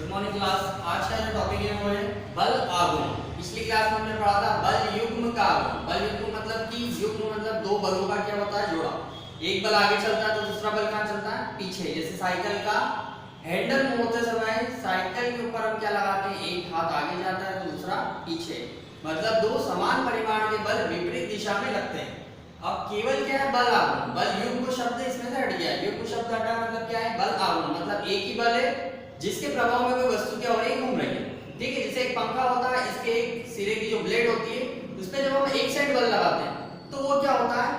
Morning class. आज का जो टॉपिक है वो है बल आघूर्ण। पिछली क्लास में हमने पढ़ा था बल युग्म का आघूर्ण। बल युग्म मतलब कि युग्म मतलब दो बलों का क्या होता है, जोड़ा। एक बल आगे चलता है तो दूसरा बल कहाँ चलता है, पीछे। जैसे साइकिल का हैंडल मोड़ते समय साइकिल के ऊपर हम क्या लगाते हैं, एक हाथ आगे जाता है तो दूसरा पीछे। मतलब दो समान परिमाण के बल विपरीत दिशा में लगते हैं। अब केवल क्या है, बल आघूर्ण। बल युग्म शब्द इसमें से हट गया। युग्म शब्द हटा मतलब क्या है, बल आघूर्ण मतलब एक ही बल है जिसके प्रभाव में कोई वस्तु क्या हो रही है, घूम रही है। ठीक है, जैसे एक पंखा होता है, इसके एक सिरे की जो ब्लेड होती है उस पे जब हम एक साइड बल लगाते हैं तो वो क्या होता है,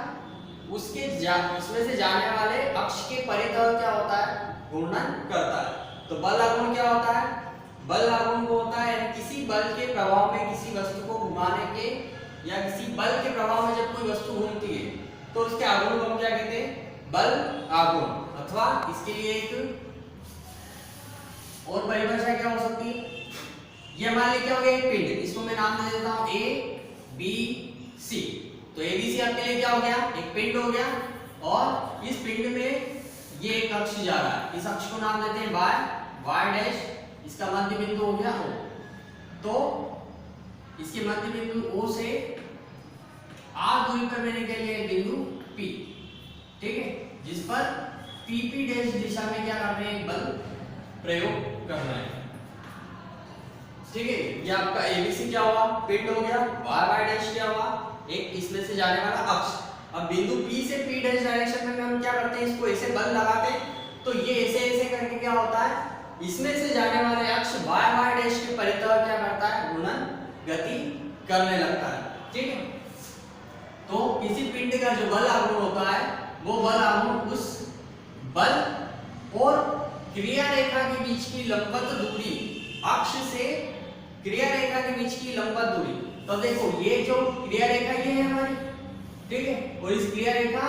उसके इसमें से जाने वाले अक्ष के परितः क्या होता है, घूर्णन करता है। तो बल आघूर्ण क्या होता है, बल आघूर्ण वो होता है किसी बल के प्रभाव में किसी वस्तु को घुमाने के या किसी बल के प्रभाव में जब कोई वस्तु घूमती है तो उसके आघूर्ण को हम क्या कहते हैं, बल आघूर्ण। अथवा इसके लिए एक और परिभाषा क्या हो सकती है, ये मान लीजिए क्या हो गया, एक पिंड, इसको मैं नाम दे देता हूं ए बी सी। तो ए बी सी आपके लिए क्या हो गया, एक पिंड हो गया। और इस पिंड में ये एक अक्ष जा रहा है, इस अक्ष को नाम देते हैं वाई, वाई डैश। इसका मध्य बिंदु हो गया ओ। तो इसके मध्य बिंदु ओ से आर दूरी पर मैंने क्या लिया, बिंदु पी। ठीक है, जिस पर पी पी डैश दिशा में क्या कर रहे हैं, बल प्रयोग कर रहे हैं। ठीक है, ये आपका एबीसी क्या हुआ, पिंड हो गया। वाई वाई डैश क्या हुआ, एक इसमें से जाने वाला अक्ष। अब बिंदु पी से पी डैश डायरेक्शन में हम क्या करते हैं, इसको ऐसे बल लगाते हैं तो ये ऐसे ऐसे करके क्या होता है, इसमें से जाने वाले अक्ष वाई वाई डैश के परितः क्या करता है, घूर्णन गति करने लगता है। ठीक है, तो किसी पिंड का जो बल आघूर्ण होता है वो बल आघूर्ण उस बल और क्रिया रेखा के बीच की लंबवत दूरी, अक्ष से क्रिया रेखा के बीच की लंबवत दूरी। तो देखो ये जो क्रिया रेखा ये है हमारी, ठीक है, और इस क्रिया रेखा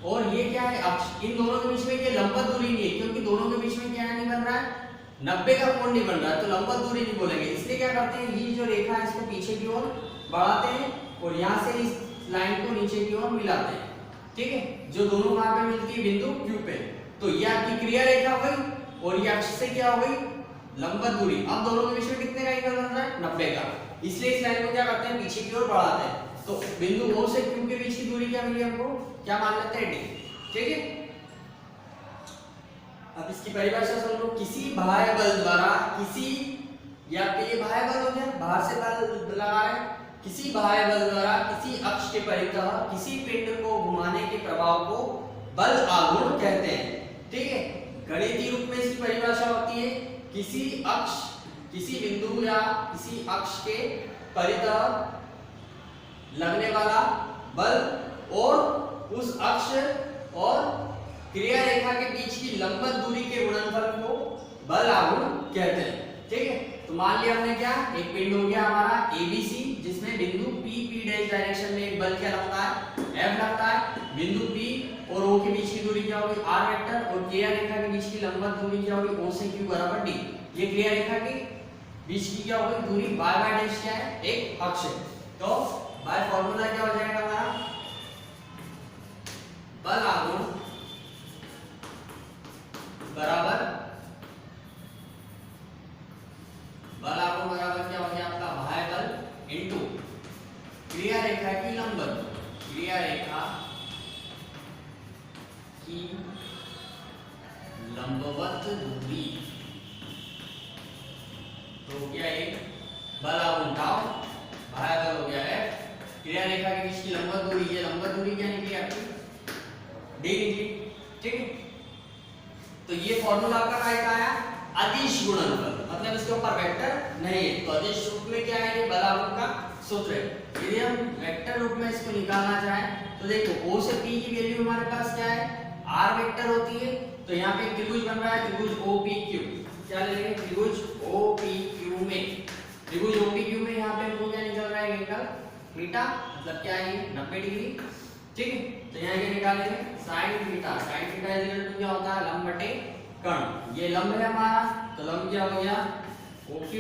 और ये क्या है, अक्ष, इन दोनों के बीच में ये लंबवत दूरी नहीं है क्योंकि दोनों के बीच में क्या नहीं बन रहा है, 90 का कोण नहीं बन रहा है, तो लंबवत दूरी नहीं बोलेंगे। इसलिए क्या करते हैं, ये जो रेखा है इसको पीछे की ओर बढ़ाते हैं और यहाँ से इस लाइन को नीचे की ओर मिलाते हैं। ठीक है, जो दोनों वहां पे मिलती है बिंदु Q पे। तो ये आपकी क्रिया रेखा हो गई और ये अक्ष से क्या हो गई, लंबवत दूरी। अब दोनों के बीच में कितने का एंगल बन रहा है, 90 का। इसलिए इस लाइन को क्या करते हैं, पीछे की ओर बढ़ाते हैं। तो बिंदु O से Q के बीच की दूरी क्या मिली हमको, क्या मान लेते हैं, d। ठीक है, अब इसकी परिभाषा सुन लो। किसी बाह्य बल द्वारा किसी, या आपके लिए बाह्य बल हो गया, बाहर से बल लगा रहे हैं, किसी बाह्य बल द्वारा किसी अक्ष के परितः किसी पिंड को घुमाने के प्रभाव को बल आघूर्ण कहते हैं। ठीक है, गणितीय रूप में इसकी परिभाषा होती है किसी अक्ष, किसी बिंदु या किसी अक्ष के परितः लगने वाला बल और उस अक्ष और क्रिया रेखा के बीच की लंबवत दूरी के गुणनफल को बल आघूर्ण कहते हैं। ठीक है, तो मान लिया हमने क्या, एक पिंड हो गया हमारा ABC जिसमें बिंदु P P डैश डायरेक्शन में एक बल क्या लगता है, F लगता है। बिंदु P और O के बीच की दूरी क्या होगी, R वेक्टर, और क्रिया रेखा के बीच की लंबवत दूरी क्या होगी, O से Q बराबर D। ये क्रिया रेखा के बीच की क्या होगी दूरी, y y डैश क्या है, एक अक्ष है। तो बाय फार्मूला क्या हो जाएगा हमारा, बल आघूर्ण बराबर, बल आघूर्ण बराबर क्या हो गया आपका, बाह्य बल इनटू क्रिया रेखा की लंबवत, क्रिया रेखा की लंबवत दूरी। तो क्या एक बल आघूर्ण टाउ, बाह्य बल हो गया F, क्रिया रेखा के बीच की लंबवत दूरी, ये लंबवत दूरी क्या निकली आपकी, d निकली। ठीक है, तो ये फॉर्मूला आपका क्या आया, अदिश गुणनफल, मतलब इसके ऊपर वेक्टर नहीं है। तो अदिश रूप में क्या है, ये बल आघूर्ण का सूत्र है। यदि हम वेक्टर रूप में इसको निकालना चाहें तो देखो O से P की वैल्यू हमारे पास क्या है, R वेक्टर होती है। तो यहाँ पे त्रिभुज बन रहा है, त्रिभुज OPQ। क्या लेंगे, त्रिभुज OPQ में, त्रिभुज OPQ में यहाँ पे हमको क्या निकल रहा है, एंगल थीटा, मतलब क्या है, 90 डिग्री। ठीक है, तो यहाँ क्या निकालेंगे, sin theta. sin theta equal to क्या होता है, लंब बटे कर्ण। ये लंब है हमारा, तो लंब क्या हो गया OQ,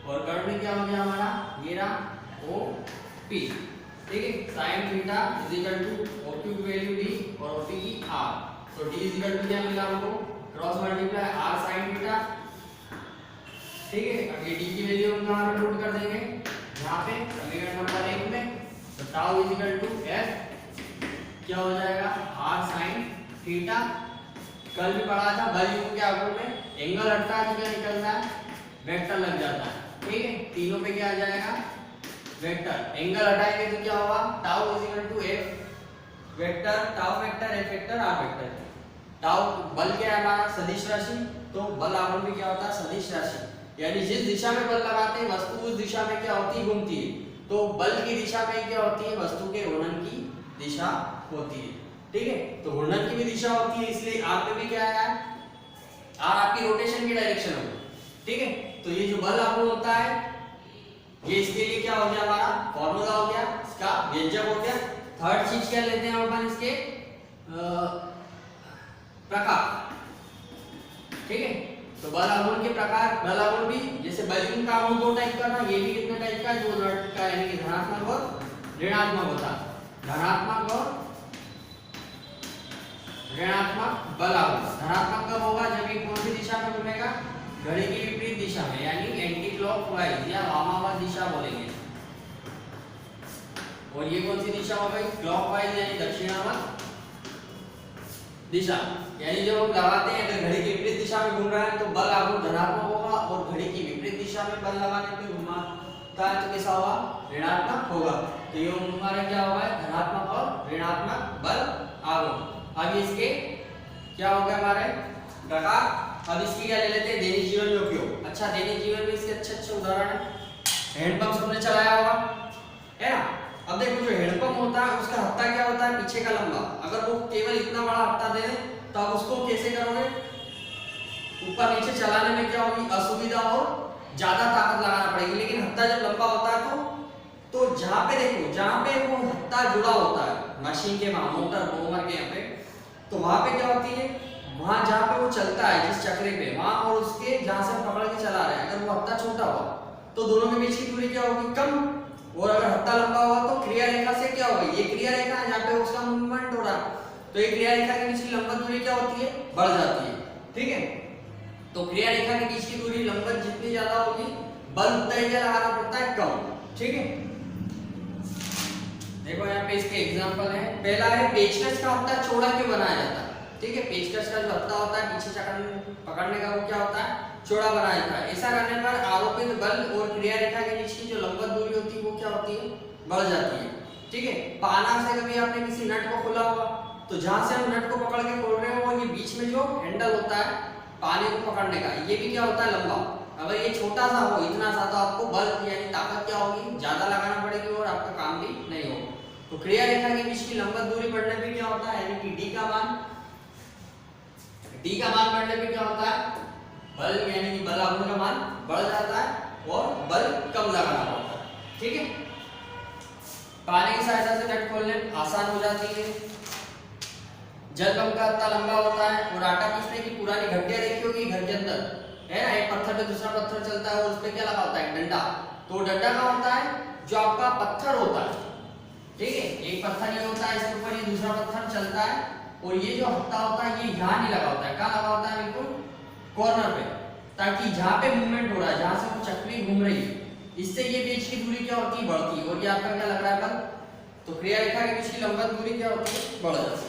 और कर्ण में क्या हो गया हमारा, ये रहा OP। ठीक है, sin theta equal to OQ की वैल्यू D और OP की R। तो D इक्वल टू क्या मिला हमको, cross multiply R sin theta ठीक है। अब ये डी की वैल्यू हम कहां पे पुट कर देंगे, यहां पे समीकरण नंबर 1 में। तो टाउ इक्वल टू एफ क्या हो जाएगा, r sin थीटा। कल भी पढ़ा था बल युग्म के आगुण में एंगल हटता है तो क्या निकलता है, वेक्टर लग जाता है। ठीक है, तीनों पे क्या आ जाएगा, वेक्टर। एंगल हटाएंगे तो क्या होगा, tau equal to F vector, tau vector, F vector, R vector. Tau बल क्या है हमारा, सदिश राशि, तो बल आगुण भी क्या होता है, सदिश राशि। यानी जिस दिशा में बल लगाते हैं वस्तु उस दिशा में क्या होती है, घूमती है। तो बल की दिशा में क्या होती है, वस्तु के घूर्णन की दिशा होती है। ठीक है, तो घूर्णन की भी दिशा होती है, इसलिए आर पे भी क्या है, आर आपकी रोटेशन की डायरेक्शन होगी। ठीक है, तो ये जो बल आगुण होता है ये इसके लिए क्या हो गया, हमारा फॉर्मूला हो गया, इसका व्यंजक हो गया। थर्ड चीज क्या लेते हैं अपन, इसके प्रकार। ठीक है, तो बल आघूर्ण के प्रकार, बल आघूर्ण भी जैसे बल युग्म का आघूर्ण दो टाइप का था, ये भी कितने टाइप का है, दो टाइप का, यानी कि धनात्मक और ऋणात्मक होता है। धनात्मक और ऋणात्मक बल आघूर्ण। धनात्मक कब होगा, जब ये कौन सी दिशा में घूमेगा, घड़ी की विपरीत दिशा में, यानी एंटी क्लॉकवाइज या वामावर्त दिशा बोलेंगे। और ये कौन सी दिशा हो गई, क्लॉकवाइज यानी दक्षिणावर्त दिशा। यानी जब हम लगाते हैं अगर घड़ी की विपरीत दिशा में घूम रहा है तो बल आघूर्ण धनात्मक होगा, और घड़ी की विपरीत दिशा में बल लगाने पे घुमाता है तो कैसा होगा, ऋणात्मक होगा। तो ये हमारा क्या होगा, धनात्मक और ऋणात्मक बल आघूर्ण। अब इसके क्या हो गया हमारे प्रकार। अब इसकी क्या ले लेते हैं, दैनिक जीवन में उपयोग। अच्छा, दैनिक जीवन में इसके अच्छे उदाहरण है, हैंडपंप सबने चलाया होगा, है ना। अब देखो जो हैंडपंप होता है उसका हत्था क्या होता है, पीछे का लंबा। अगर वो केवल इतना बड़ा हत्था दे दे तो आप उसको कैसे करोगे, ऊपर नीचे चलाने में क्या होगी, असुविधा और ज्यादा ताकत लगाना पड़ेगी। लेकिन हत्था जब लंबा होता है तो जहां पे देखो, जहां पे वो हत्था जुड़ा होता है मशीन के वहां, मोटर मोवर के यहाँ पे, तो वहां पे क्या होती है, वहां जहां पे वो चलता है जिस चक्रे पे वहां, और उसके जहां से पकड़ के चला रहे हैं, अगर वो हत्था छोटा हुआ तो दोनों के बीच की दूरी क्या होगी, कम। और अगर हत्था लंबा होगा तो क्रिया रेखा से क्या होगा, ये क्रिया रेखा है जहां पे उसका मूवमेंट हो रहा है, तो ये क्रिया रेखा के बीच की लंबन दूरी क्या होती है, बढ़ जाती है। ठीक है, तो क्रिया रेखा के बीच की दूरी लंबन जितनी ज्यादा होगी, बल उतना ही क्या लगाना पड़ता है, कम। ठीक है, देखो यहाँ पे इसके एग्जांपल है। पहला है पेचकस का हत्था चौड़ा क्यों बनाया जाता है। ठीक है, पेचकस का जो हत्था होता है पीछे पकड़ने का, वो क्या होता है, चौड़ा बनाया जाता है। ऐसा करने पर आरोपित बल और क्रिया रेखा के बीच की जो लंबन दूरी होती है वो क्या होती है, बढ़ जाती है। ठीक है, पाना से कभी आपने किसी नट को खोला होगा, तो जहां से हम नट को पकड़ के खोल रहे हो, ये बीच में जो हैंडल होता है पानी को पकड़ने का, ये भी क्या होता है, लंबा। अगर ये छोटा सा हो, इतना सा, तो आपको बल यानी ताकत क्या होगी, ज्यादा लगाना पड़ेगी और आपका काम भी नहीं होगा। तो क्रिया रेखा के बीच की लंबन दूरी बढ़ने पे क्या होता है, यानी कि डी का मान बढ़ने पे क्या होता है, बल यानी कि बल आघूर्ण का मान बढ़ जाता है और बल कम लगाना पड़ता है। ठीक है, पानी की सहायता से नट खोलने आसान हो जाती है। जल पंप का हत्था लंबा होता है, और आटा पीसने की पुरानी घटिया देखी होगी घर के अंदर, है ना, एक पत्थर पे दूसरा पत्थर चलता है और उस पे क्या लगा होता है, डंडा। तो डंडा का होता है जो आपका पत्थर होता है। ठीक है, एक पत्थर ये होता है, इसके ऊपर ये दूसरा पत्थर चलता है, और ये जो हत्था होता है ये यहाँ नहीं लगा होता है, कहाँ लगा होता है, बिल्कुल कॉर्नर पे, ताकि जहाँ पे मूवमेंट हो रहा है, जहाँ से वो चक्री घूम रही है, इससे ये बीच की दूरी क्या होती है, बढ़ती है। और ये आपका क्या लग रहा है, बल। तो क्रिया रेखा के बीच की लंबन दूरी क्या होती है, बढ़ जाती है।